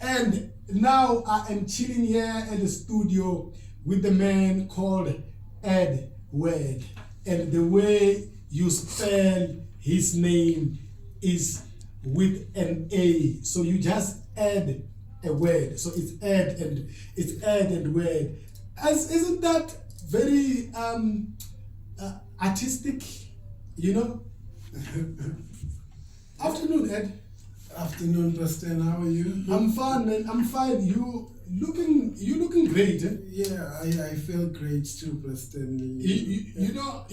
And now I am chilling here at the studio with the man called Adword. And the way you spell his name is with an A. So you just add a word. So it's add and word. Isn't that very artistic? You know? Afternoon, Ed. Afternoon, Preston. How are you? I'm fine, man. I'm fine. You looking great. Eh? Yeah, I feel great too, Preston. You know,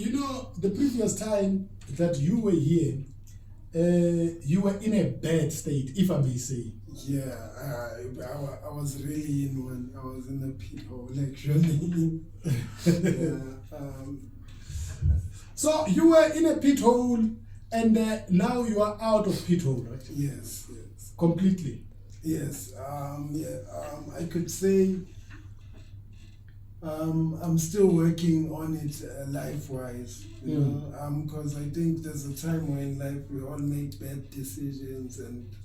the previous time that you were here, you were in a bad state, if I may say. Yeah, I was really in one. I was in a pit hole, actually. So you were in a pit hole, and now you are out of pit hole, right? Yes. Completely. Yes. I could say I'm still working on it life-wise, you know, because I think there's a time when in life we all make bad decisions, and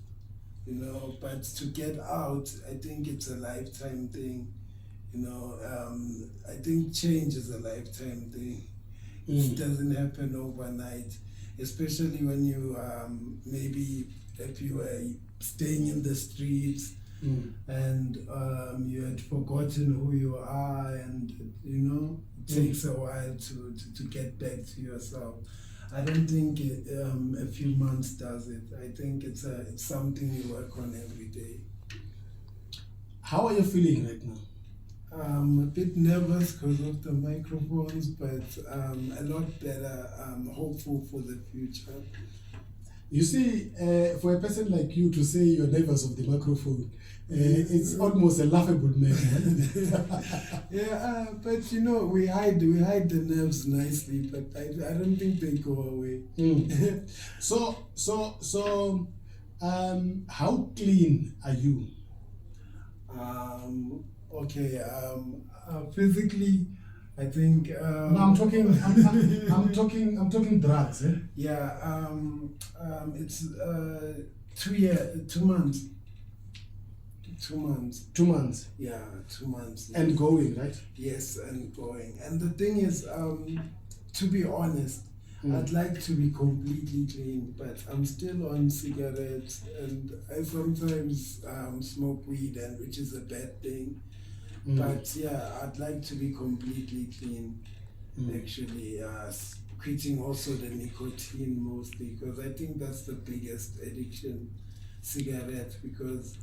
you know, but to get out, I think it's a lifetime thing. You know, I think change is a lifetime thing. It doesn't happen overnight, especially when you maybe if you were staying in the streets and you had forgotten who you are, and you know, it takes a while to get back to yourself. I don't think a few months does it. I think it's something you work on every day. How are you feeling right now? I'm a bit nervous because of the microphones, but a lot better. Hopeful for the future. You see, for a person like you to say you're nervous of the microphone, it's almost a laughable matter. Yeah, but you know, we hide the nerves nicely, but I don't think they go away. So, how clean are you? Okay. Physically, I think. No, I'm talking. I'm talking drugs. Eh? Yeah. It's 2 months. 2 months. 2 months. Yeah, 2 months. And going, right? Yes, and going. And the thing is, to be honest, I'd like to be completely clean, but I'm still on cigarettes, and I sometimes smoke weed, and which is a bad thing. But yeah, I'd like to be completely clean. Actually, quitting also the nicotine mostly, because I think that's the biggest addiction, cigarette, because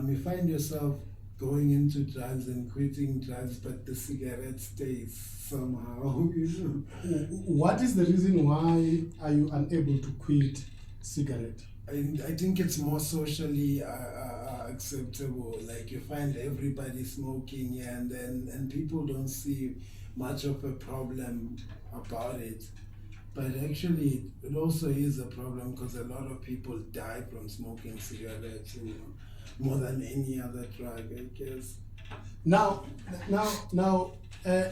you find yourself going into drugs and quitting drugs, but the cigarette stays somehow. You know. What is the reason why are you unable to quit cigarette? I think it's more socially acceptable. Like you find everybody smoking, and people don't see much of a problem about it. But actually, it also is a problem because a lot of people die from smoking cigarettes, you know, more than any other drug, I guess. Now,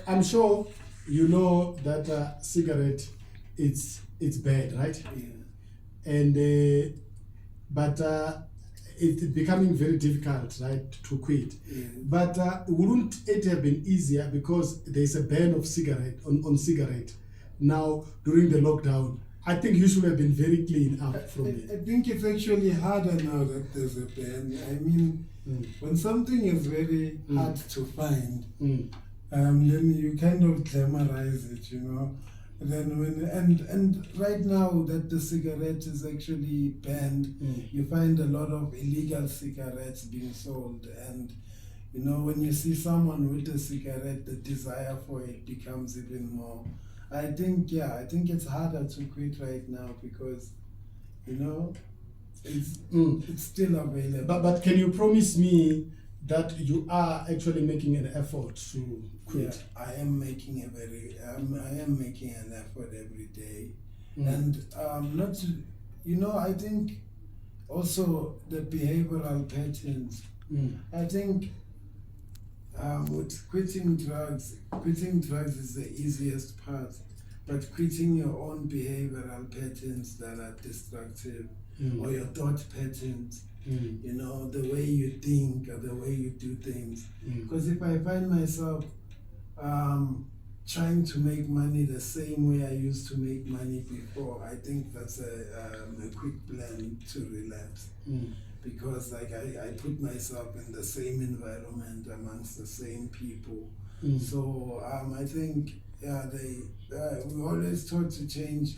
I'm sure you know that cigarette, it's bad, right? Yeah. And but it's becoming very difficult, right, to quit. Yeah. But wouldn't it have been easier because there's a ban of cigarette on cigarette now during the lockdown? I think you should have been very clean out from it. I think it's actually harder now that there's a ban. I mean, when something is very hard to find, then you kind of glamorize it, you know. Then and right now that the cigarette is actually banned, you find a lot of illegal cigarettes being sold, and you know, when you see someone with a cigarette, the desire for it becomes even more. I think it's harder to quit right now because, you know, it's still available. But can you promise me that you are actually making an effort to quit? Yeah, I am making an effort every day, and not to, you know, I think also the behavioral patterns. I think with quitting drugs is the easiest part, but quitting your own behavioral patterns that are destructive or your thought patterns, you know, the way you think or the way you do things. Mm. Because if I find myself trying to make money the same way I used to make money before, I think that's a quick plan to relapse. Mm. Because like I put myself in the same environment amongst the same people. Mm. So I think we always taught to change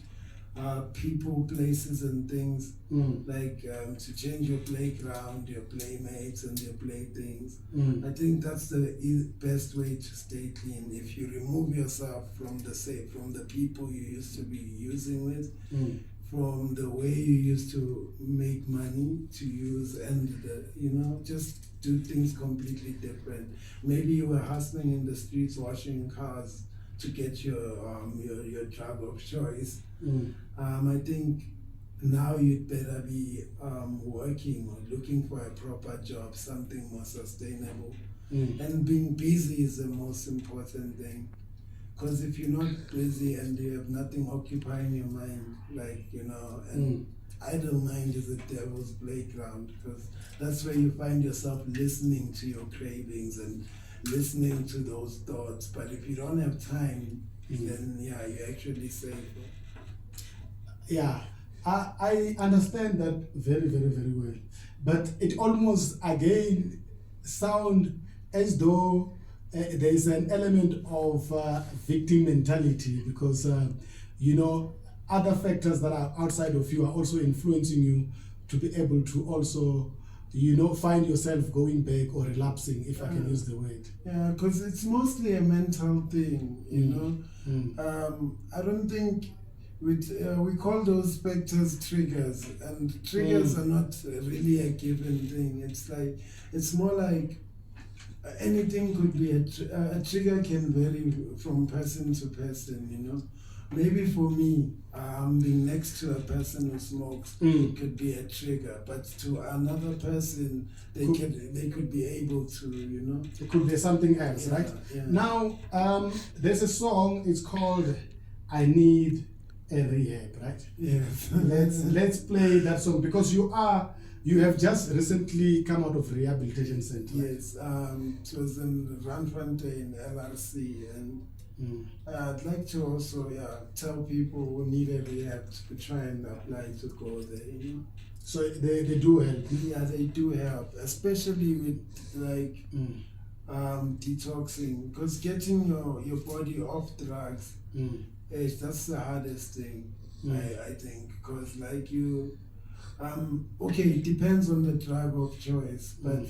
people, places, and things. Like to change your playground, your playmates, and your playthings. I think that's the best way to stay clean. If you remove yourself from the people you used to be using with, from the way you used to make money to use, and you know, just do things completely different. Maybe you were hustling in the streets, washing cars to get your drug of choice. I think now you'd better be working or looking for a proper job, something more sustainable. And being busy is the most important thing. Because if you're not busy and you have nothing occupying your mind, like, you know, and idle mind is the devil's playground, because that's where you find yourself listening to your cravings and listening to those thoughts. But if you don't have time, then yeah, you're actually safe. Yeah, I understand that very, very, very well. But it almost again sound as though there is an element of victim mentality, because you know, other factors that are outside of you are also influencing you to be able to also, you know, find yourself going back or relapsing, if I can use the word. Yeah, because it's mostly a mental thing, you know. I don't think we call those factors triggers, and triggers are not really a given thing. It's like, it's more like anything could be a trigger can vary from person to person, you know. Maybe for me, being next to a person who smokes could be a trigger, but to another person, they could be able to, you know. It could be something else, right? Yeah. Now, there's a song. It's called "I Need a Rehab," right? Yes. Let's play that song, because you have just recently come out of rehabilitation center. Yes, it was in Randfontein, LRC, and I'd like to also tell people who need a rehab to try and apply to go there, you know. So they do help. Yeah, they do help, especially with like detoxing, because getting your body off drugs, that's the hardest thing, I think, because like you, okay, it depends on the drug of choice, but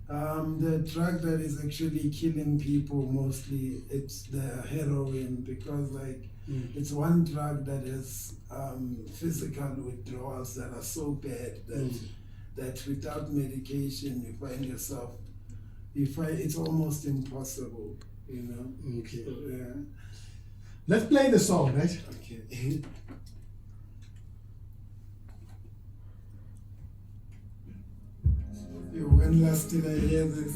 the drug that is actually killing people mostly, it's the heroin, because like it's one drug that has physical withdrawals that are so bad that without medication you find it's almost impossible, you know. Okay. So, yeah. Let's play the song, right? Okay. When last did I hear this?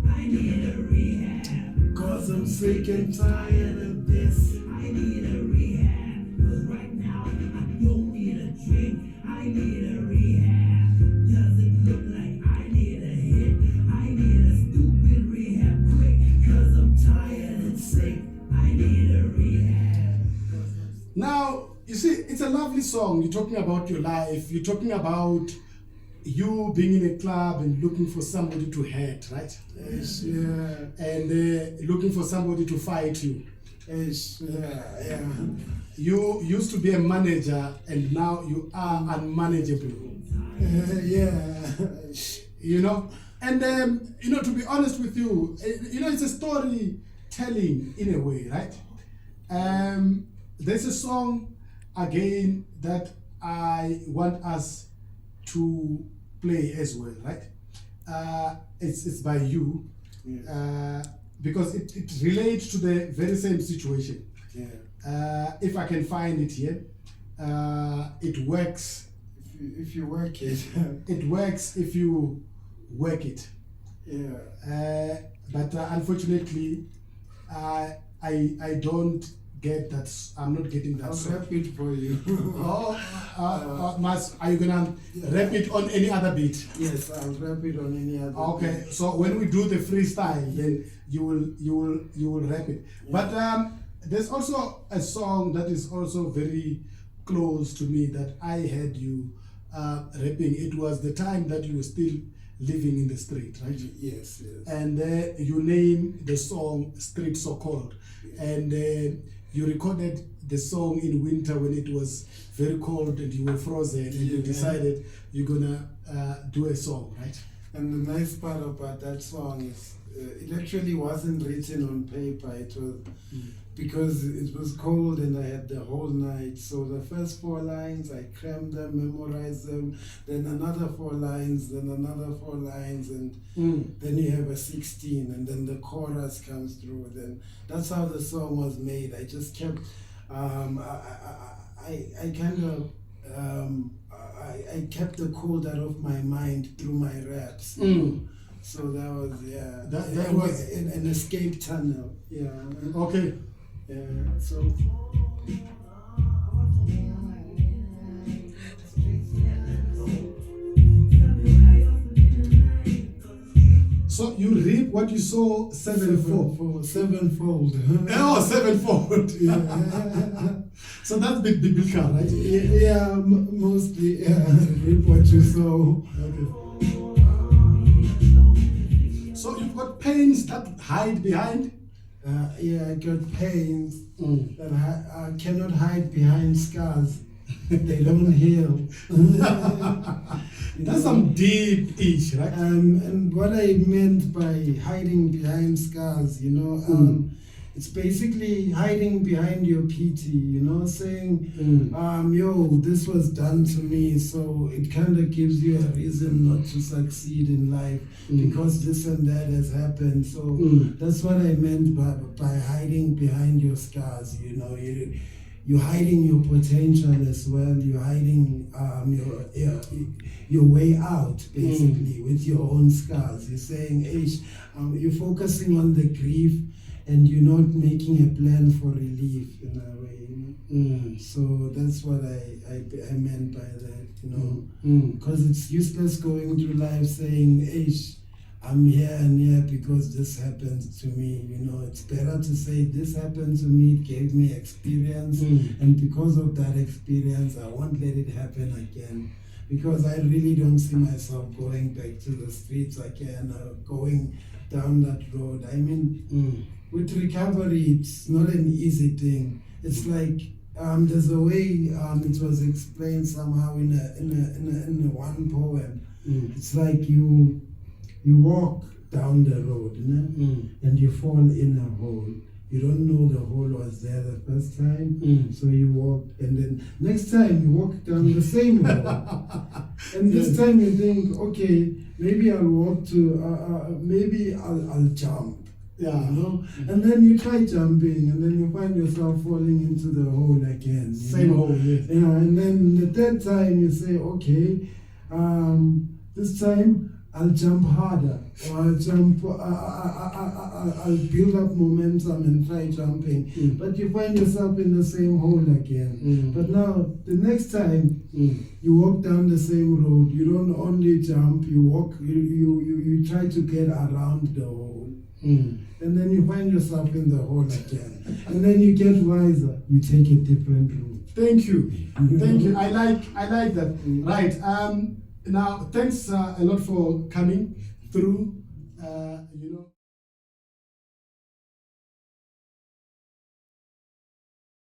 I need a rehab. Cause I'm sick and tired of this. I need a rehab. Cause right now I don't need a drink. I need a rehab. Does it look like I need a hit? I need a stupid rehab quick. Cause I'm tired and sick. I need a rehab. Now, you see, it's a lovely song. You're talking about your life. You're talking about you being in a club and looking for somebody to hurt, right? Yes, yeah. And looking for somebody to fight you. Yes, yeah. You used to be a manager and now you are unmanageable. Yeah. You know? And, you know, to be honest with you, you know, it's a storytelling in a way, right? There's a song again that I want us to play as well, right? It's by you, because it relates to the very same situation. Yeah. If I can find it here, it works. If you work it. It works if you work it. Yeah. But unfortunately, I don't get that. I'm not getting that I'll song. rap it for you. Are you gonna rap it on any other beat? Yes, I'll rap it on any other. Okay, so when we do the freestyle, then you will rap it. Yeah. But there's also a song that is also very close to me that I heard you rapping. It was the time that you were still living in the street, right? Yes, yes. And you named the song "Street So Cold," and you recorded the song in winter when it was very cold and you were frozen, and you decided you're gonna do a song, right? And the nice part about that song is it actually wasn't written on paper. It was because it was cold and I had the whole night. So the first 4 lines, I crammed them, memorized them, then another 4 lines, then another 4 lines, and then you have a 16, and then the chorus comes through. Then that's how the song was made. I just kept, I kind of, I kept the cold out of my mind through my raps. So that was, That was an escape tunnel. Yeah. Okay. Yeah. So. So you reap what you sow sevenfold. Sevenfold. Oh, sevenfold. Yeah. So that's biblical, right? Yeah, mostly. Yeah. Reap what you sow. Okay. So you've got pains that hide behind. Yeah, I got pains that I cannot hide behind scars. They don't heal. That's some deep ish, right? And what I meant by hiding behind scars, it's basically hiding behind your pity, saying, yo, this was done to me, so it kind of gives you a reason not to succeed in life because this and that has happened. So that's what I meant by hiding behind your scars, You're hiding your potential as well. You're hiding your way out, basically, with your own scars. You're saying, you're focusing on the grief, and you're not making a plan for relief in a way. So that's what I meant by that, because it's useless going through life saying, I'm here and here because this happened to me. It's better to say this happened to me, it gave me experience, and because of that experience, I won't let it happen again. Because I really don't see myself going back to the streets again, or going down that road. I mean, with recovery, it's not an easy thing. It's like there's a way it was explained somehow in a one poem. It's like you walk down the road, and you fall in a hole. You don't know the hole was there the first time, so you walk, and then next time you walk down the same hole, and this time you think, okay, maybe I'll walk to, maybe I'll jump. Yeah, and then you try jumping, and then you find yourself falling into the hole again. Same hole, yes. Yeah, and then the third time you say, okay, this time I'll jump harder, or I'll build up momentum and try jumping. But you find yourself in the same hole again. But now, the next time you walk down the same road, you don't only jump, you walk, you try to get around the hole. And then you find yourself in the hole again. And then you get wiser, you take a different route. Thank you. Thank you. I like that. Right. Now, thanks a lot for coming through.